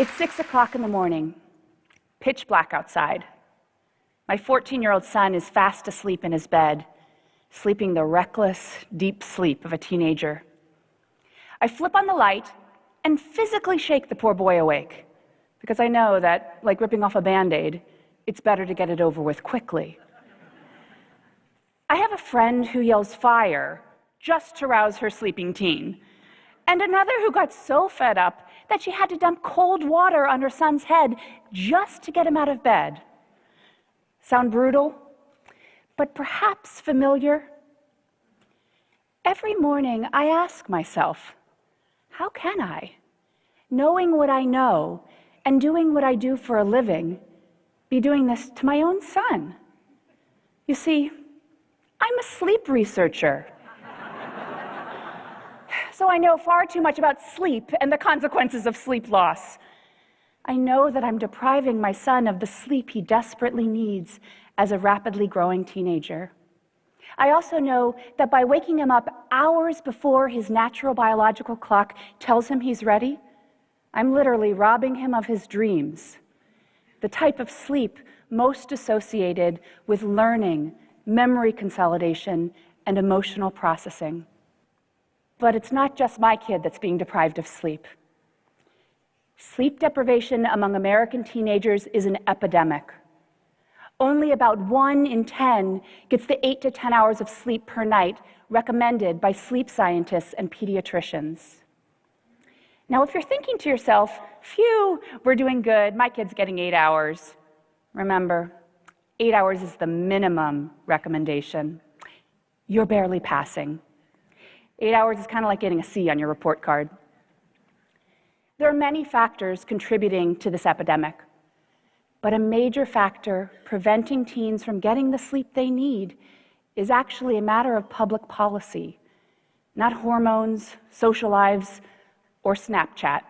It's 6 o'clock in the morning, pitch black outside. My 14-year-old son is fast asleep in his bed, sleeping the reckless, deep sleep of a teenager. I flip on the light and physically shake the poor boy awake, because I know that, like ripping off a Band-Aid, it's better to get it over with quickly. I have a friend who yells fire just to rouse her sleeping teen, and another who got so fed up that she had to dump cold water on her son's head just to get him out of bed. Sound brutal, but perhaps familiar? Every morning I ask myself, how can I, knowing what I know and doing what I do for a living, be doing this to my own son? You see, I'm a sleep researcher. So I know far too much about sleep and the consequences of sleep loss. I know that I'm depriving my son of the sleep he desperately needs as a rapidly growing teenager. I also know that by waking him up hours before his natural biological clock tells him he's ready, I'm literally robbing him of his dreams, the type of sleep most associated with learning, memory consolidation, and emotional processing. But it's not just my kid that's being deprived of sleep. Sleep deprivation among American teenagers is an epidemic. Only about 1 in 10 gets the 8 to 10 hours of sleep per night recommended by sleep scientists and pediatricians. Now, if you're thinking to yourself, phew, we're doing good, my kid's getting 8 hours. Remember, 8 hours is the minimum recommendation. You're barely passing. 8 hours is kind of like getting a C on your report card. There are many factors contributing to this epidemic, but a major factor preventing teens from getting the sleep they need is actually a matter of public policy, not hormones, social lives, or Snapchat.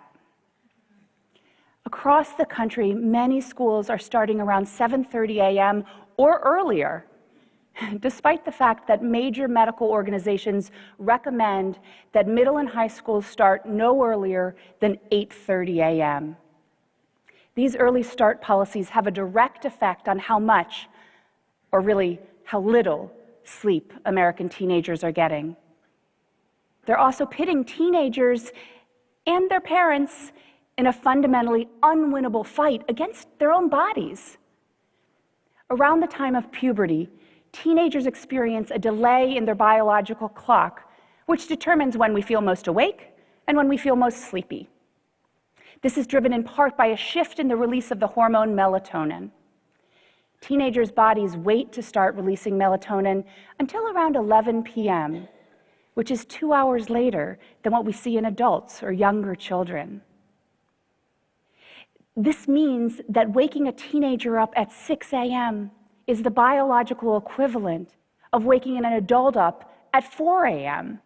Across the country, many schools are starting around 7:30 a.m. or earlier, despite the fact that major medical organizations recommend that middle and high schools start no earlier than 8:30 a.m. These early start policies have a direct effect on how much, or really how little, sleep American teenagers are getting. They're also pitting teenagers and their parents in a fundamentally unwinnable fight against their own bodies. Around the time of puberty, teenagers experience a delay in their biological clock, which determines when we feel most awake and when we feel most sleepy. This is driven in part by a shift in the release of the hormone melatonin. Teenagers' bodies wait to start releasing melatonin until around 11 p.m., which is 2 hours later than what we see in adults or younger children. This means that waking a teenager up at 6 a.m. is the biological equivalent of waking an adult up at 4 a.m.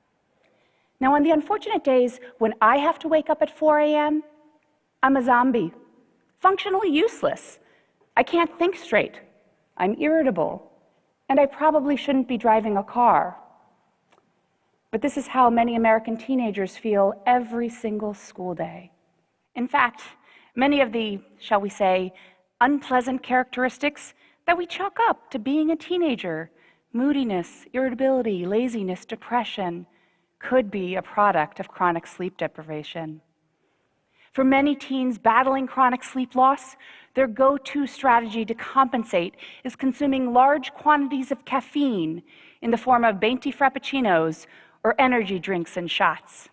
Now, on the unfortunate days when I have to wake up at 4 a.m., I'm a zombie, functionally useless. I can't think straight. I'm irritable, and I probably shouldn't be driving a car. But this is how many American teenagers feel every single school day. In fact, many of the, shall we say, unpleasant characteristics that we chalk up to being a teenager, moodiness, irritability, laziness, depression, could be a product of chronic sleep deprivation. For many teens battling chronic sleep loss, their go-to strategy to compensate is consuming large quantities of caffeine in the form of venti frappuccinos or energy drinks and shots.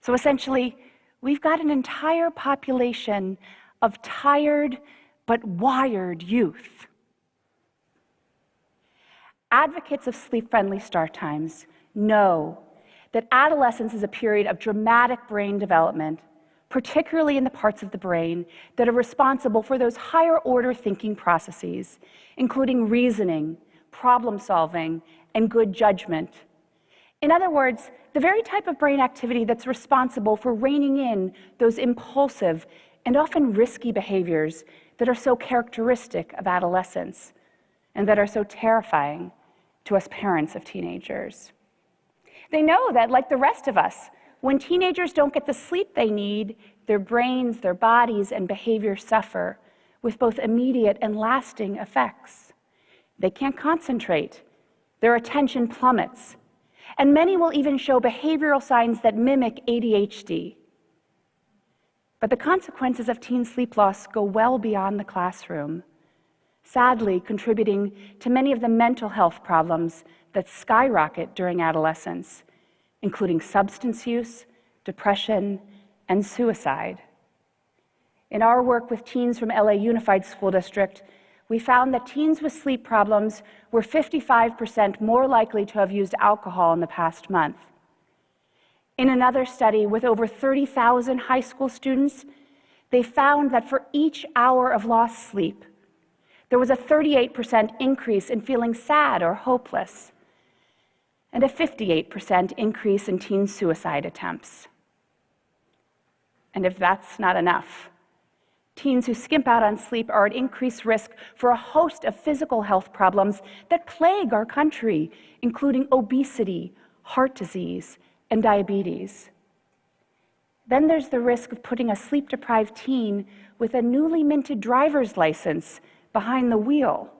So essentially, we've got an entire population of tired but wired youth. Advocates of sleep-friendly start times know that adolescence is a period of dramatic brain development, particularly in the parts of the brain that are responsible for those higher-order thinking processes, including reasoning, problem-solving, and good judgment. In other words, the very type of brain activity that's responsible for reining in those impulsive and often risky behaviors that are so characteristic of adolescence and that are so terrifying to us parents of teenagers. They know that, like the rest of us, when teenagers don't get the sleep they need, their brains, their bodies, and behavior suffer, with both immediate and lasting effects. They can't concentrate. Their attention plummets. And many will even show behavioral signs that mimic ADHD. But the consequences of teen sleep loss go well beyond the classroom, sadly contributing to many of the mental health problems that skyrocket during adolescence, including substance use, depression, and suicide. In our work with teens from LA Unified School District, we found that teens with sleep problems were 55% more likely to have used alcohol in the past month. In another study with over 30,000 high school students, they found that for each hour of lost sleep, there was a 38% increase in feeling sad or hopeless, and a 58% increase in teen suicide attempts. And if that's not enough, teens who skimp out on sleep are at increased risk for a host of physical health problems that plague our country, including obesity, heart disease, and diabetes. Then there's the risk of putting a sleep-deprived teen with a newly minted driver's license behind the wheel.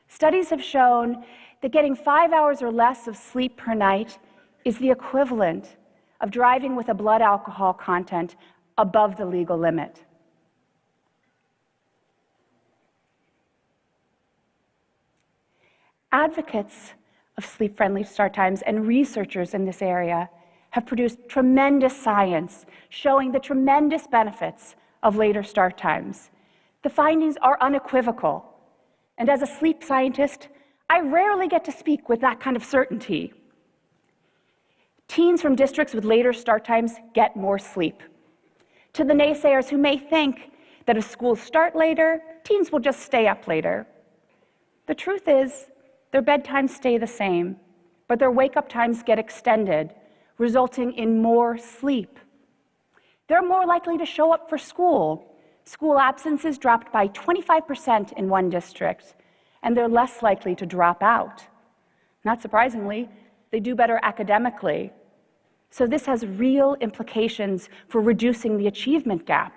Studies have shown that getting 5 hours or less of sleep per night is the equivalent of driving with a blood alcohol content above the legal limit. Advocates of sleep-friendly start times and researchers in this area have produced tremendous science showing the tremendous benefits of later start times. The findings are unequivocal, and as a sleep scientist, I rarely get to speak with that kind of certainty. Teens from districts with later start times get more sleep. To the naysayers who may think that if schools start later, teens will just stay up later. The truth is, their bedtimes stay the same, but their wake-up times get extended, resulting in more sleep. They're more likely to show up for school. School absences dropped by 25% in one district, and they're less likely to drop out. Not surprisingly, they do better academically. So this has real implications for reducing the achievement gap.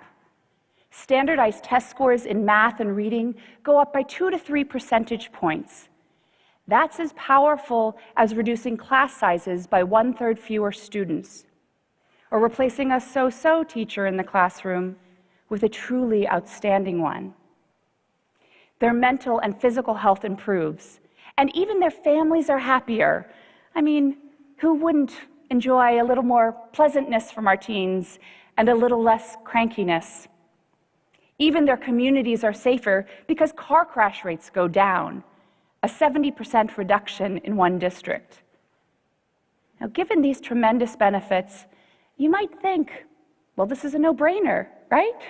Standardized test scores in math and reading go up by 2 to 3 percentage points. That's as powerful as reducing class sizes by 1/3 fewer students, or replacing a so-so teacher in the classroom with a truly outstanding one. Their mental and physical health improves, and even their families are happier. I mean, who wouldn't enjoy a little more pleasantness from our teens and a little less crankiness? Even their communities are safer because car crash rates go down, a 70% reduction in one district. Now, given these tremendous benefits, you might think, well, this is a no-brainer, right?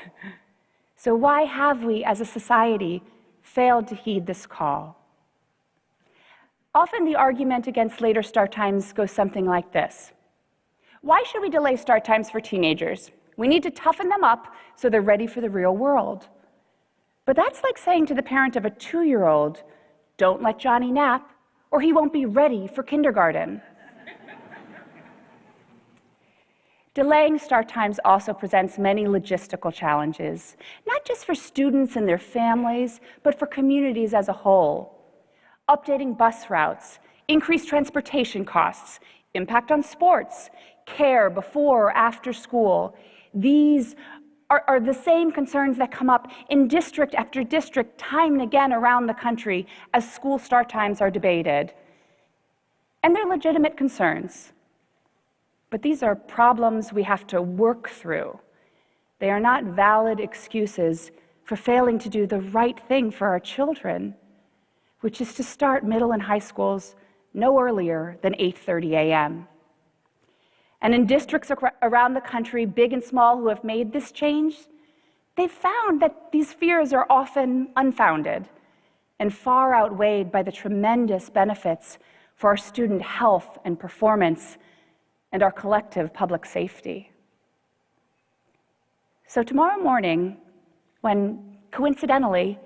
So why have we, as a society, failed to heed this call? Often the argument against later start times goes something like this. Why should we delay start times for teenagers? We need to toughen them up so they're ready for the real world. But that's like saying to the parent of a 2-year-old, don't let Johnny nap, or he won't be ready for kindergarten. Delaying start times also presents many logistical challenges, not just for students and their families, but for communities as a whole. Updating bus routes, increased transportation costs, impact on sports, care before or after school. These are the same concerns that come up in district after district time and again around the country as school start times are debated. And they're legitimate concerns. But these are problems we have to work through. They are not valid excuses for failing to do the right thing for our children, which is to start middle and high schools no earlier than 8:30 a.m. And in districts around the country, big and small, who have made this change, they've found that these fears are often unfounded and far outweighed by the tremendous benefits for our student health and performance and our collective public safety. So tomorrow morning, when coincidentally,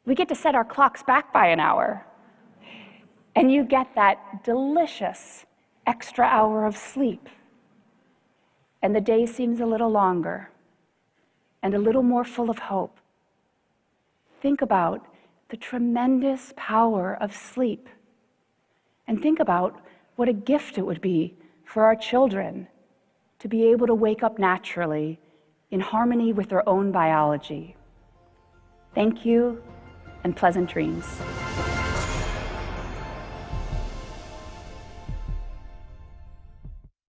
we get to set our clocks back by an hour, and you get that delicious extra hour of sleep, and the day seems a little longer and a little more full of hope, think about the tremendous power of sleep. And think about what a gift it would be for our children to be able to wake up naturally in harmony with their own biology. Thank you, and pleasant dreams.